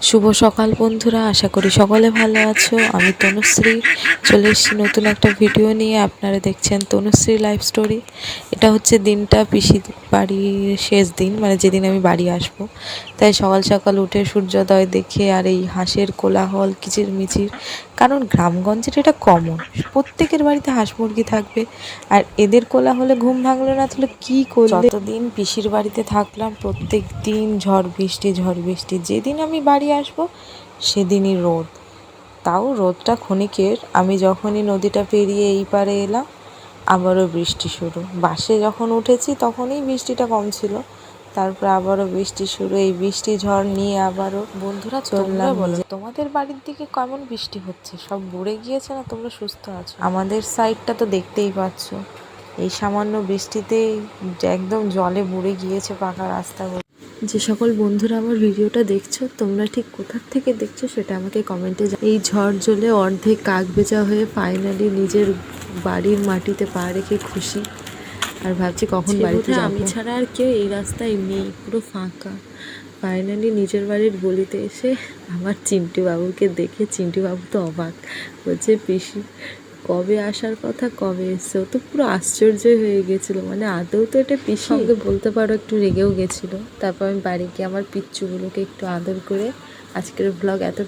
শুভ সকাল বন্ধুরা, আশা করি সকলে ভালো আছো। আমি তনুশ্রী চলে এসেছি নতুন একটা ভিডিও নিয়ে। আপনারা দেখছেন তনুশ্রী লাইফ স্টোরি। এটা হচ্ছে দিনটা পিসির বাড়ির শেষ দিন, মানে যেদিন আমি বাড়ি আসব। তাই সকাল সকাল উঠে সূর্যোদয় দেখে আর এই হাঁসের কোলাহল কিচিরমিচির, কারণ গ্রামগঞ্জের এটা কমন, প্রত্যেকের বাড়িতে হাঁস মুরগি থাকবে। আর এদের কোলাহলে ঘুম ভাঙলো না, তাহলে কী করলে। যতদিন পিসির বাড়িতে থাকলাম প্রত্যেক দিন ঝড় বৃষ্টি, যেদিন আমি বাড়ি আসবো সেদিনই রোদ। তাও রোদটা ক্ষণিকের। আমি যখনই নদীটা পেরিয়ে এই পারে এলাম আবারও বৃষ্টি শুরু। বাসে যখন উঠেছি তখনই বৃষ্টিটা কম ছিল, তারপর আবারও বৃষ্টি শুরু। এই বৃষ্টি ঝড় নিয়ে আবারও বন্ধুরা চললাম। বলো তোমাদের বাড়ির দিকে কেমন বৃষ্টি হচ্ছে? সব বুড়ে গিয়েছে না তোমরা সুস্থ আছো? আমাদের সাইডটা তো দেখতেই পাচ্ছ, এই সামান্য বৃষ্টিতেই একদম জলে বুড়ে গিয়েছে পাকা রাস্তাগুলো। যে সকল বন্ধুরা আমার ভিডিওটা দেখছো, তোমরা ঠিক কোথার থেকে দেখছো সেটা আমাকে কমেন্টে এই ঝড় জলে অর্ধেক কাক ভেজা হয়ে ফাইনালি নিজের বাড়ির মাটিতে পা রেখে খুশি। আর ভাবছি কখন বাড়িতে যাবো। আমি ছাড়া আর কেউ এই রাস্তায় নেই, পুরো ফাঁকা। ফাইনালি নিজের বাড়ির গলিতে এসে আমার চিন্টু বাবুকে দেখে চিন্টু বাবু তো অবাক, বলছে পিসি কবে আসার কথা, কবে এসছে। ও তো পুরো আশ্চর্যই হয়ে গেছিলো, মানে আদৌ তো এটা পিসি সঙ্গে বলতে পারো, একটু রেগেও গেছিলো। তারপর আমি বাড়ি গিয়ে আমার পিচ্চুগুলোকে একটু আদর করে আজকের ব্লগ এত